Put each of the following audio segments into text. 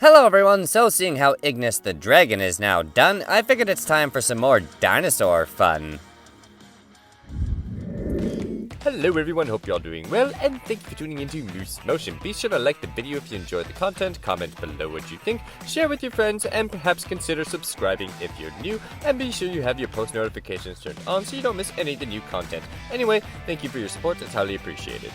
Hello everyone, so seeing how Ignis the dragon is now done, I figured it's time for some more dinosaur fun. Hello everyone, hope you're all doing well, and thank you for tuning into Moose Motion. Be sure to like the video if you enjoyed the content, comment below what you think, share with your friends, and perhaps consider subscribing if you're new, and be sure you have your post notifications turned on so you don't miss any of the new content. Anyway, thank you for your support, it's highly appreciated.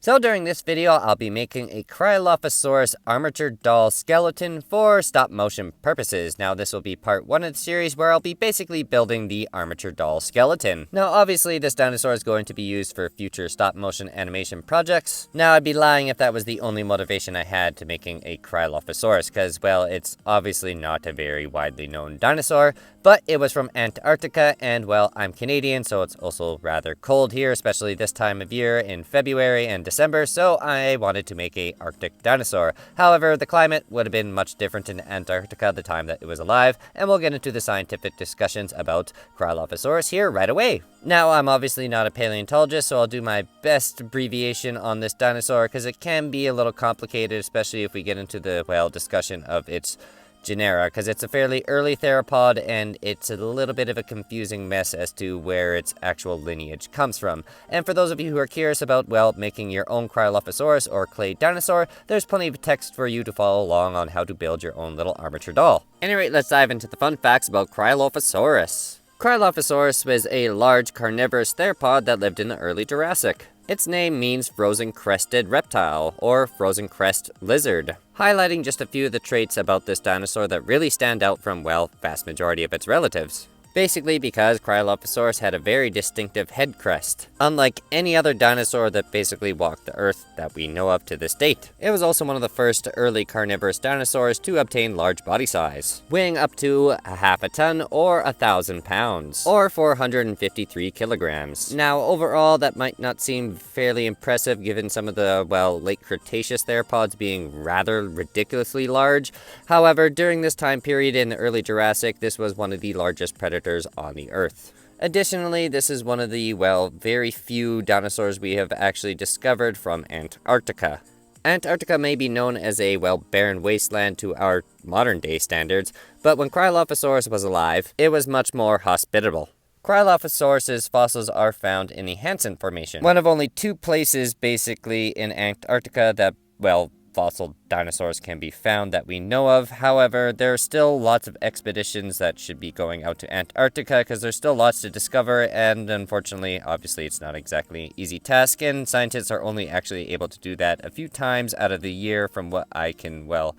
So during this video, I'll be making a Cryolophosaurus Armature doll skeleton for stop motion purposes. Now this will be part 1 of the series where I'll be basically building the Armature doll skeleton. Now obviously this dinosaur is going to be used for future stop motion animation projects. Now I'd be lying if that was the only motivation I had to making a Cryolophosaurus, because well, it's obviously not a very widely known dinosaur, but it was from Antarctica, and well, I'm Canadian, so it's also rather cold here, especially this time of year in February and December, so I wanted to make a Arctic dinosaur. However, the climate would have been much different in Antarctica the time that it was alive, and we'll get into the scientific discussions about Cryolophosaurus here right away. Now, I'm obviously not a paleontologist, so I'll do my best abbreviation on this dinosaur, because it can be a little complicated, especially if we get into the, well, discussion of its genera, because it's a fairly early theropod and it's a little bit of a confusing mess as to where its actual lineage comes from. And for those of you who are curious about, well, making your own Cryolophosaurus or clay dinosaur, there's plenty of text for you to follow along on how to build your own little armature doll. Anyway, let's dive into the fun facts about Cryolophosaurus. Cryolophosaurus was a large carnivorous theropod that lived in the early Jurassic. Its name means frozen crested reptile, or frozen crest lizard, highlighting just a few of the traits about this dinosaur that really stand out from, well, vast majority of its relatives. Basically because Cryolophosaurus had a very distinctive head crest, unlike any other dinosaur that basically walked the earth that we know of to this date. It was also one of the first early carnivorous dinosaurs to obtain large body size, weighing up to a half a ton or 1,000 pounds, or 453 kilograms. Now overall that might not seem fairly impressive given some of the, well, late Cretaceous theropods being rather ridiculously large. However, during this time period in the early Jurassic, this was one of the largest predators on the Earth. Additionally, this is one of the, well, very few dinosaurs we have actually discovered from Antarctica. Antarctica may be known as a, well, barren wasteland to our modern day standards, but when Cryolophosaurus was alive, it was much more hospitable. Cryolophosaurus's fossils are found in the Hansen Formation, one of only 2 places basically in Antarctica that, well, fossil dinosaurs can be found that we know of. However, there are still lots of expeditions that should be going out to Antarctica because there's still lots to discover, and unfortunately, obviously, it's not exactly an easy task, and scientists are only actually able to do that a few times out of the year from what I can, well,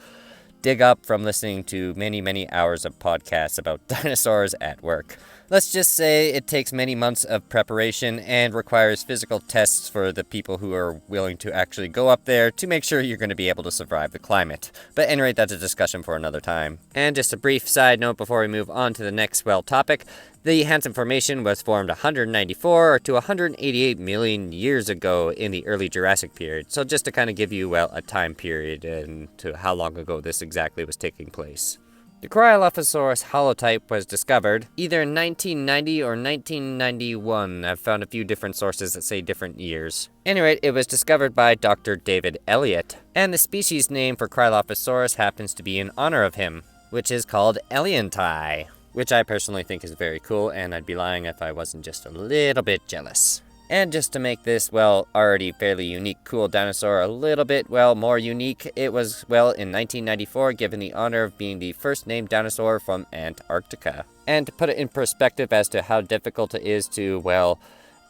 dig up from listening to many hours of podcasts about dinosaurs at work. Let's just say it takes many months of preparation and requires physical tests for the people who are willing to actually go up there to make sure you're going to be able to survive the climate. But at any rate, that's a discussion for another time. And just a brief side note before we move on to the next, well, topic. The Hansen Formation was formed 194 to 188 million years ago in the early Jurassic period. So just to kind of give you, well, a time period and to how long ago this exactly was taking place. The Cryolophosaurus holotype was discovered either in 1990 or 1991. I've found a few different sources that say different years. Anyway, it was discovered by Dr. David Elliott, and the species name for Cryolophosaurus happens to be in honor of him, which is called Eliantai, which I personally think is very cool, and I'd be lying if I wasn't just a little bit jealous. And just to make this, well, already fairly unique, cool dinosaur a little bit, well, more unique, it was, well, in 1994 given the honor of being the first named dinosaur from Antarctica. And to put it in perspective as to how difficult it is to, well,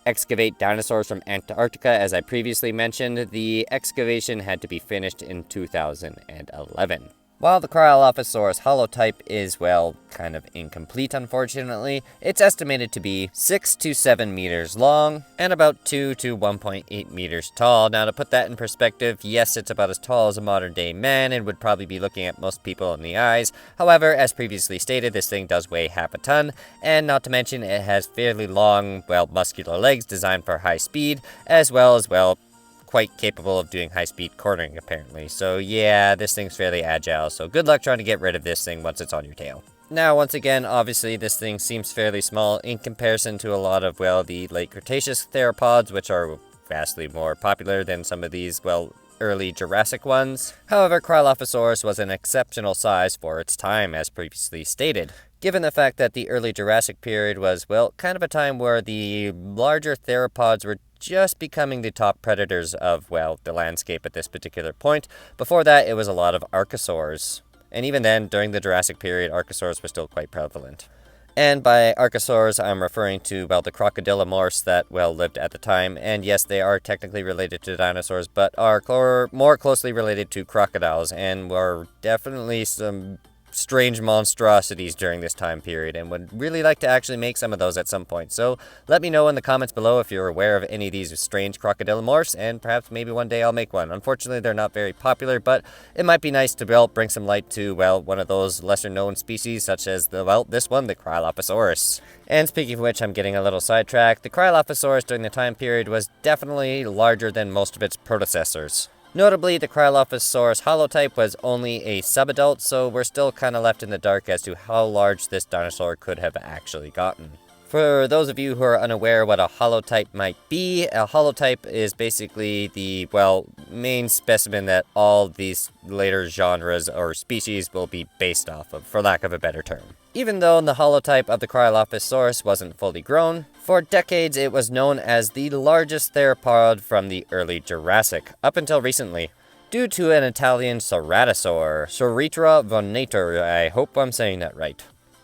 excavate dinosaurs from Antarctica, as I previously mentioned, the excavation had to be finished in 2011. While the Cryolophosaurus holotype is, well, kind of incomplete unfortunately, it's estimated to be 6 to 7 meters long and about 2 to 1.8 meters tall. Now to put that in perspective, yes, it's about as tall as a modern day man and would probably be looking at most people in the eyes. However, as previously stated, this thing does weigh half a ton, and not to mention it has fairly long, well, muscular legs designed for high speed, as well as, well, quite capable of doing high-speed cornering, apparently. So yeah, this thing's fairly agile, so good luck trying to get rid of this thing once it's on your tail. Now, once again, obviously this thing seems fairly small in comparison to a lot of, well, the late Cretaceous theropods, which are vastly more popular than some of these, well, early Jurassic ones. However, Cryolophosaurus was an exceptional size for its time, as previously stated. Given the fact that the early Jurassic period was, well, kind of a time where the larger theropods were just becoming the top predators of, well, the landscape at this particular point. Before that, it was a lot of archosaurs. And even then, during the Jurassic period, archosaurs were still quite prevalent. And by archosaurs, I'm referring to, well, the crocodilomorphs that, well, lived at the time. And yes, they are technically related to dinosaurs, but are more closely related to crocodiles, and were definitely some strange monstrosities during this time period, and would really like to actually make some of those at some point. So let me know in the comments below if you're aware of any of these strange crocodilomorphs, and perhaps maybe one day I'll make one. Unfortunately, they're not very popular, but it might be nice to, well, bring some light to, well, one of those lesser known species, such as this one, the Cryolophosaurus. And speaking of which, I'm getting a little sidetracked. The Cryolophosaurus during the time period was definitely larger than most of its predecessors. Notably, the Cryolophosaurus holotype was only a subadult, so we're still kind of left in the dark as to how large this dinosaur could have actually gotten. For those of you who are unaware what a holotype might be, a holotype is basically the, well, main specimen that all these later genres or species will be based off of, for lack of a better term. Even though the holotype of the Cryolophosaurus wasn't fully grown, for decades it was known as the largest theropod from the early Jurassic, up until recently, due to an Italian ceratosaur, Ceritra vonator. I hope I'm saying that right.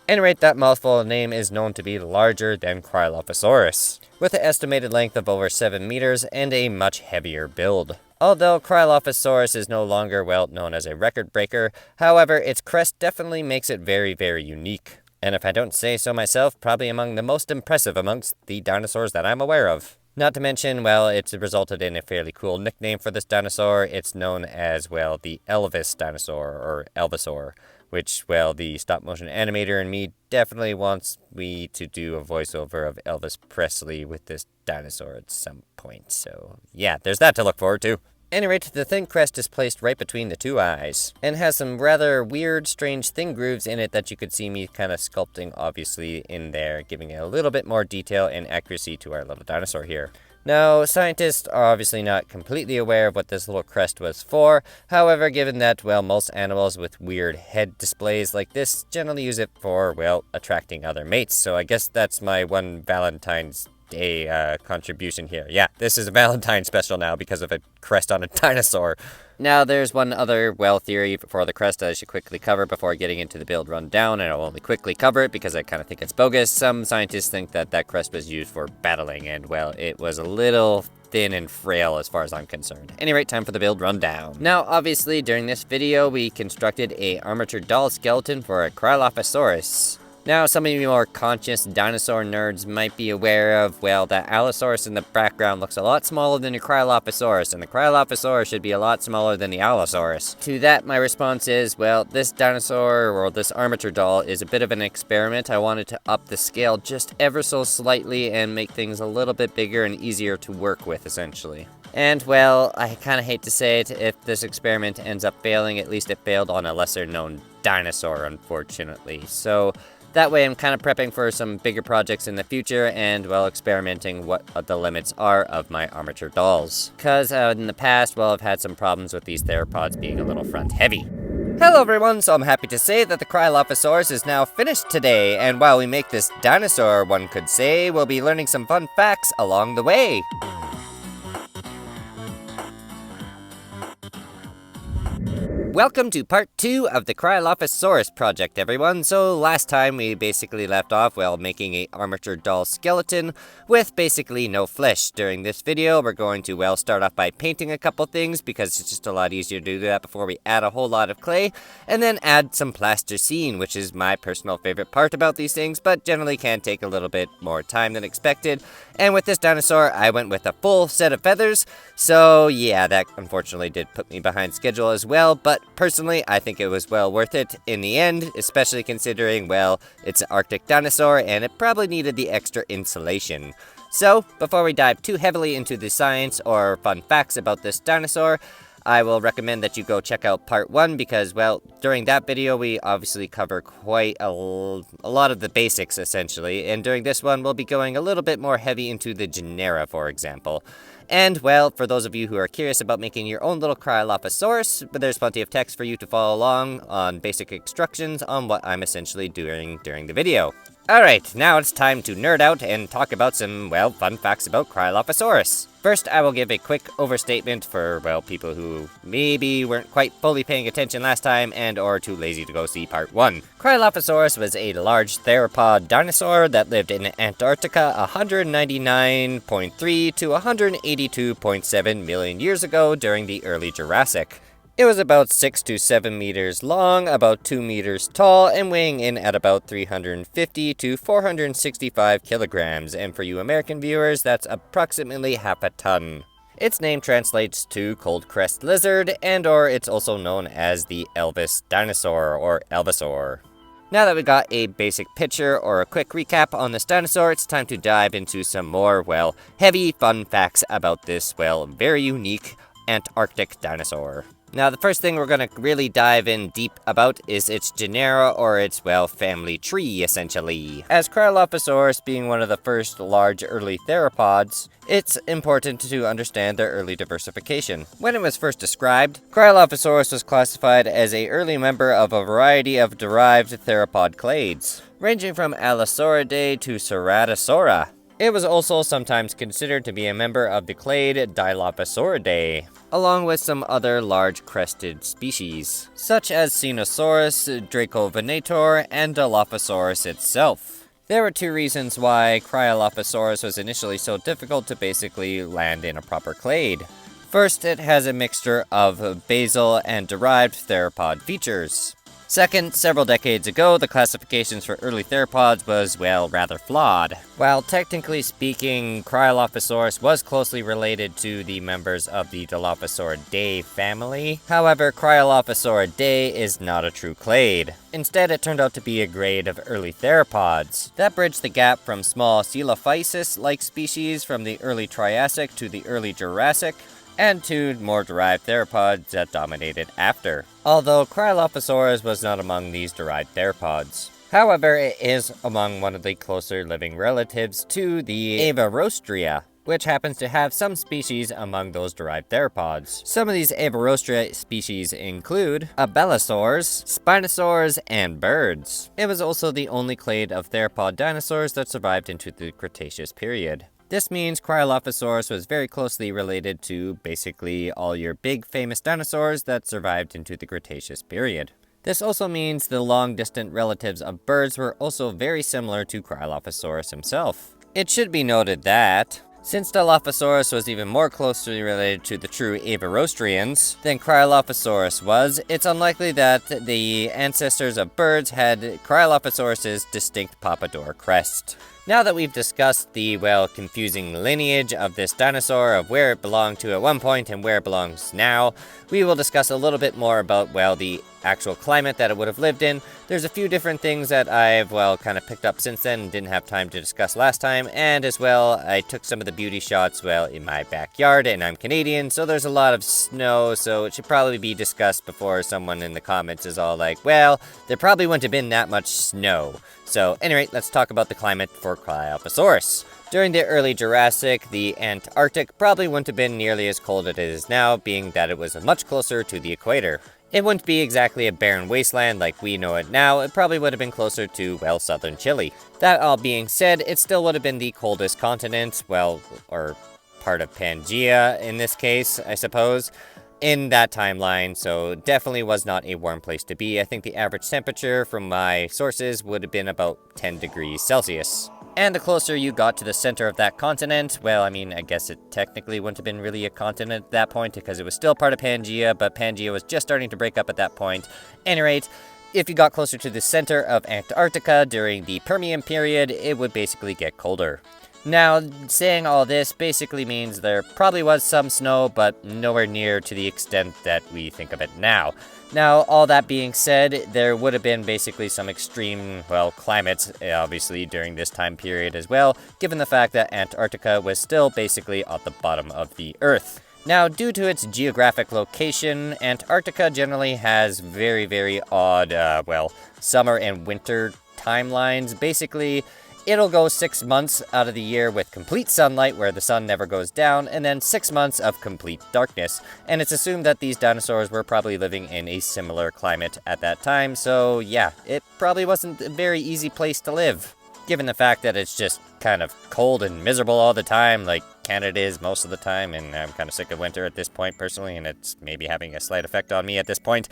Anyway, that mouthful name is known to be larger than Cryolophosaurus, with an estimated length of over 7 meters and a much heavier build. Although Cryolophosaurus is no longer, well, known as a record breaker, however, its crest definitely makes it very, very unique. And if I don't say so myself, probably among the most impressive amongst the dinosaurs that I'm aware of. Not to mention, well, it's resulted in a fairly cool nickname for this dinosaur. It's known as, well, the Elvis dinosaur, or Elvisaur, which, well, the stop-motion animator in me definitely wants me to do a voiceover of Elvis Presley with this dinosaur at some point. So, yeah, there's that to look forward to. At any rate, the thin crest is placed right between the two eyes, and has some rather weird, strange thin grooves in it that you could see me kind of sculpting, obviously, in there, giving it a little bit more detail and accuracy to our little dinosaur here. Now, scientists are obviously not completely aware of what this little crest was for. However, given that, well, most animals with weird head displays like this generally use it for, well, attracting other mates. So I guess that's my one Valentine's Day contribution here. Yeah, this is a Valentine special now because of a crest on a dinosaur. Now, there's one other, well, theory for the crest that I should quickly cover before getting into the build rundown, and I'll only quickly cover it because I kind of think it's bogus. Some scientists think that that crest was used for battling, and, well, it was a little thin and frail as far as I'm concerned. Anyway, time for the build rundown. Now, obviously, during this video, we constructed a armature doll skeleton for a Cryolophosaurus. Now, some of you more conscious dinosaur nerds might be aware of, well, that Allosaurus in the background looks a lot smaller than your Cryolophosaurus, and the Cryolophosaurus should be a lot smaller than the Allosaurus. To that, my response is, well, this dinosaur, or this armature doll, is a bit of an experiment. I wanted to up the scale just ever so slightly and make things a little bit bigger and easier to work with, essentially. And, well, I kind of hate to say it, if this experiment ends up failing, at least it failed on a lesser-known dinosaur, unfortunately. So that way I'm kind of prepping for some bigger projects in the future and, well, experimenting what the limits are of my armature dolls. Because in the past, well, I've had some problems with these theropods being a little front heavy. Hello everyone, so I'm happy to say that the Cryolophosaurus is now finished today, and while we make this dinosaur, one could say, we'll be learning some fun facts along the way. Welcome to part 2 of the Cryolophosaurus project, everyone. So last time we basically left off, well, making a armature doll skeleton with basically no flesh. During this video, we're going to, well, start off by painting a couple things because it's just a lot easier to do that before we add a whole lot of clay, and then add some plasticine, which is my personal favorite part about these things, but generally can take a little bit more time than expected. And with this dinosaur, I went with a full set of feathers, so yeah, that unfortunately did put me behind schedule as well, but personally, I think it was well worth it in the end, especially considering, well, it's an Arctic dinosaur and it probably needed the extra insulation. So, before we dive too heavily into the science or fun facts about this dinosaur, I will recommend that you go check out part 1 because, well, during that video we obviously cover quite a lot of the basics, essentially, and during this one we'll be going a little bit more heavy into the genera, for example. And, well, for those of you who are curious about making your own little Cryolophosaurus, there's plenty of text for you to follow along on basic instructions on what I'm essentially doing during the video. Alright, now it's time to nerd out and talk about some, well, fun facts about Cryolophosaurus. First, I will give a quick overstatement for, well, people who maybe weren't quite fully paying attention last time and or too lazy to go see part 1. Cryolophosaurus was a large theropod dinosaur that lived in Antarctica 199.3 to 182.7 million years ago during the early Jurassic. It was about 6 to 7 meters long, about 2 meters tall, and weighing in at about 350 to 465 kilograms, and for you American viewers, that's approximately half a ton. Its name translates to cold crest lizard, and or it's also known as the Elvis dinosaur, or Elvisaur. Now that we got a basic picture or a quick recap on this dinosaur, it's time to dive into some more, well, heavy fun facts about this, well, very unique Antarctic dinosaur. Now, the first thing we're going to really dive in deep about is its genera, or its, well, family tree, essentially. As Cryolophosaurus being one of the first large early theropods, it's important to understand their early diversification. When it was first described, Cryolophosaurus was classified as an early member of a variety of derived theropod clades, ranging from Allosauridae to Ceratosaura. It was also sometimes considered to be a member of the clade Dilophosauridae, along with some other large crested species, such as Dinosaurus, Dracovenator, and Dilophosaurus itself. There were two reasons why Cryolophosaurus was initially so difficult to basically land in a proper clade. First, it has a mixture of basal and derived theropod features. Second, several decades ago, the classifications for early theropods was, well, rather flawed. While technically speaking, Cryolophosaurus was closely related to the members of the Dilophosauridae family, however, Cryolophosauridae is not a true clade. Instead, it turned out to be a grade of early theropods. That bridged the gap from small Coelophysis-like species from the early Triassic to the early Jurassic, and to more derived theropods that dominated after. Although Cryolophosaurus was not among these derived theropods. However, it is among one of the closer living relatives to the Avarostria, which happens to have some species among those derived theropods. Some of these Avarostria species include abelisaurs, spinosaurs, and birds. It was also the only clade of theropod dinosaurs that survived into the Cretaceous period. This means Cryolophosaurus was very closely related to basically all your big famous dinosaurs that survived into the Cretaceous period. This also means the long-distant relatives of birds were also very similar to Cryolophosaurus himself. It should be noted that, since Dilophosaurus was even more closely related to the true Avarostrians than Cryolophosaurus was, it's unlikely that the ancestors of birds had Cryolophosaurus's distinct pompadour crest. Now that we've discussed the, well, confusing lineage of this dinosaur, of where it belonged to at one point and where it belongs now, we will discuss a little bit more about, well, the actual climate that it would have lived in. There's a few different things that I've, well, kind of picked up since then and didn't have time to discuss last time, and as well, I took some of the beauty shots, well, in my backyard, and I'm Canadian, so there's a lot of snow, so it should probably be discussed before someone in the comments is all like, well, there probably wouldn't have been that much snow. So, anyway, let's talk about the climate for Cryolophosaurus. During the early Jurassic, the Antarctic probably wouldn't have been nearly as cold as it is now, being that it was much closer to the equator. It wouldn't be exactly a barren wasteland like we know it now, it probably would have been closer to, well, southern Chile. That all being said, it still would have been the coldest continent, well, or part of Pangaea in this case, I suppose, in that timeline, so definitely was not a warm place to be. I think the average temperature from my sources would have been about 10 degrees Celsius. And the closer you got to the center of that continent, well, I mean, I guess it technically wouldn't have been really a continent at that point because it was still part of Pangaea, but Pangaea was just starting to break up at that point. At any rate, if you got closer to the center of Antarctica during the Permian period, it would basically get colder. Now, saying all this basically means there probably was some snow, but nowhere near to the extent that we think of it now. Now, all that being said, there would have been basically some extreme, well, climates, obviously, during this time period as well, given the fact that Antarctica was still basically at the bottom of the Earth. Now, due to its geographic location, Antarctica generally has very, very odd, summer and winter timelines. Basically, It'll go 6 months out of the year with complete sunlight where the sun never goes down, and then 6 months of complete darkness. And it's assumed that these dinosaurs were probably living in a similar climate at that time, so yeah, it probably wasn't a very easy place to live. Given the fact that it's just kind of cold and miserable all the time, like Canada is most of the time, and I'm kind of sick of winter at this point personally, and it's maybe having a slight effect on me at this point.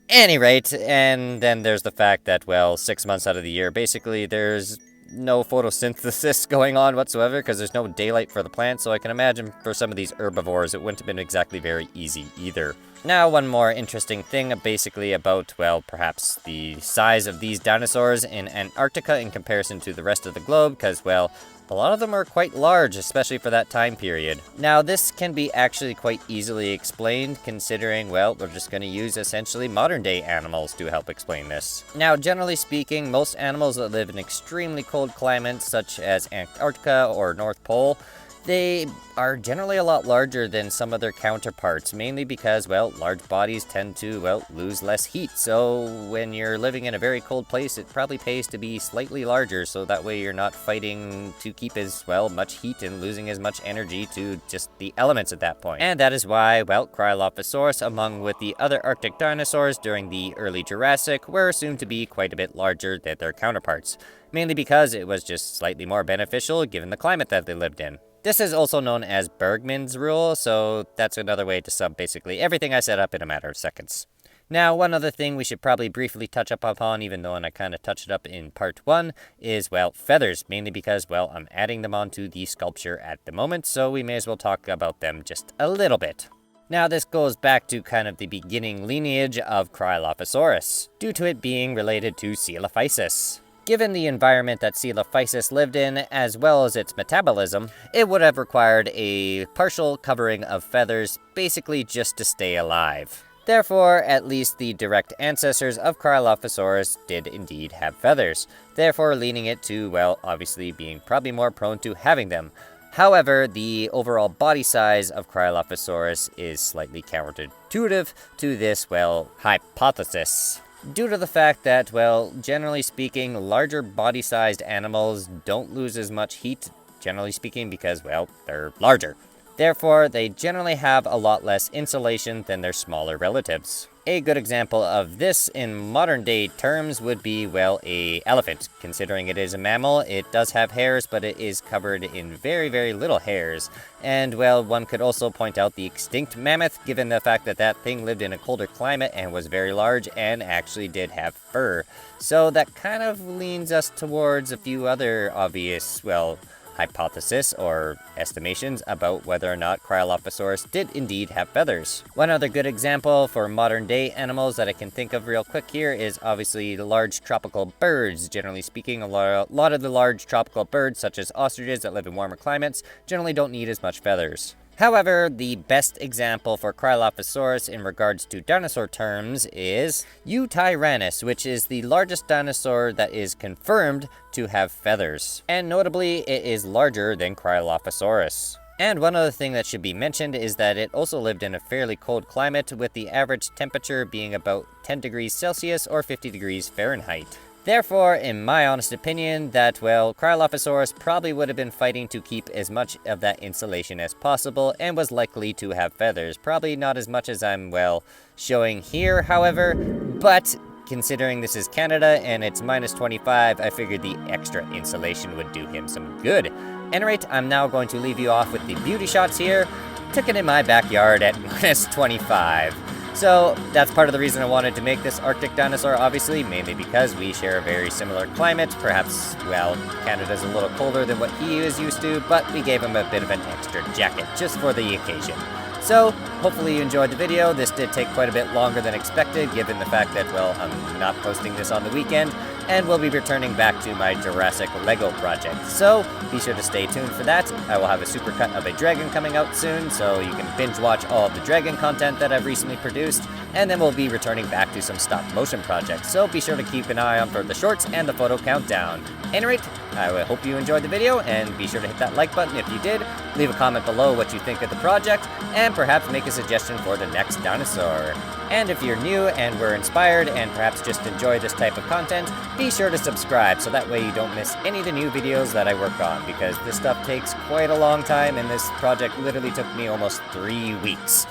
Any rate, and then there's the fact that, well, 6 months out of the year, basically there's no photosynthesis going on whatsoever because there's no daylight for the plants, so I can imagine for some of these herbivores it wouldn't have been exactly very easy either. Now, one more interesting thing basically about, well, perhaps the size of these dinosaurs in Antarctica in comparison to the rest of the globe, because, well, a lot of them are quite large, especially for that time period. Now, this can be actually quite easily explained, considering, well, we're just going to use essentially modern-day animals to help explain this. Now, generally speaking, most animals that live in extremely cold climates, such as Antarctica or North Pole, they are generally a lot larger than some of their counterparts, mainly because, well, large bodies tend to, well, lose less heat. So when you're living in a very cold place, it probably pays to be slightly larger, so that way you're not fighting to keep as, well, much heat and losing as much energy to just the elements at that point. And that is why, well, Cryolophosaurus, among with the other Arctic dinosaurs during the early Jurassic, were assumed to be quite a bit larger than their counterparts, mainly because it was just slightly more beneficial given the climate that they lived in. This is also known as Bergmann's rule, so that's another way to sum basically everything I set up in a matter of seconds. Now, one other thing we should probably briefly touch up upon, even though I kind of touched it up in part 1, is, well, feathers, mainly because, well, I'm adding them onto the sculpture at the moment, so we may as well talk about them just a little bit. Now, this goes back to kind of the beginning lineage of Cryolophosaurus, due to it being related to Coelophysis. Given the environment that Coelophysis lived in, as well as its metabolism, it would have required a partial covering of feathers, basically just to stay alive. Therefore, at least the direct ancestors of Cryolophosaurus did indeed have feathers, therefore leading it to, well, obviously being probably more prone to having them. However, the overall body size of Cryolophosaurus is slightly counterintuitive to this, well, hypothesis. Due to the fact that, well, generally speaking, larger body-sized animals don't lose as much heat, generally speaking, because, well, they're larger. Therefore, they generally have a lot less insulation than their smaller relatives. A good example of this in modern day terms would be, well, an elephant. Considering it is a mammal, it does have hairs, but it is covered in very, very little hairs. And, well, one could also point out the extinct mammoth, given the fact that that thing lived in a colder climate and was very large and actually did have fur. So that kind of leans us towards a few other obvious, well, hypothesis or estimations about whether or not Cryolophosaurus did indeed have feathers. One other good example for modern day animals that I can think of real quick here is obviously the large tropical birds. Generally speaking, a lot of the large tropical birds, such as ostriches that live in warmer climates, generally don't need as much feathers. However, the best example for Cryolophosaurus in regards to dinosaur terms is Eutyrannus, which is the largest dinosaur that is confirmed to have feathers. And notably, it is larger than Cryolophosaurus. And one other thing that should be mentioned is that it also lived in a fairly cold climate, with the average temperature being about 10 degrees Celsius or 50 degrees Fahrenheit. Therefore, in my honest opinion, that, well, Cryolophosaurus probably would have been fighting to keep as much of that insulation as possible and was likely to have feathers. Probably not as much as I'm, well, showing here, however, but considering this is Canada and it's minus 25, I figured the extra insulation would do him some good. At any rate, I'm now going to leave you off with the beauty shots here. Took it in my backyard at minus 25. So that's part of the reason I wanted to make this Arctic dinosaur, obviously, mainly because we share a very similar climate. Perhaps, well, Canada's a little colder than what he is used to, but we gave him a bit of an extra jacket just for the occasion. So, hopefully you enjoyed the video. This did take quite a bit longer than expected, given the fact that, well, I'm not posting this on the weekend, and we'll be returning back to my Jurassic Lego project. So, be sure to stay tuned for that. I will have a supercut of a dragon coming out soon, so you can binge watch all of the dragon content that I've recently produced, and then we'll be returning back to some stop motion projects. So be sure to keep an eye on for the shorts and the photo countdown. At any rate, I hope you enjoyed the video, and be sure to hit that like button if you did. Leave a comment below what you think of the project, and perhaps make a suggestion for the next dinosaur. And if you're new and were inspired and perhaps just enjoy this type of content, be sure to subscribe so that way you don't miss any of the new videos that I work on, because this stuff takes quite a long time, and this project literally took me almost 3 weeks.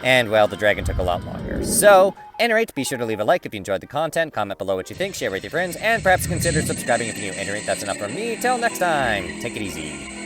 And, well, the dragon took a lot longer. So, any rate, be sure to leave a like if you enjoyed the content, comment below what you think, share with your friends, and perhaps consider subscribing if you're new. Any rate, that's enough from me. Till next time, take it easy.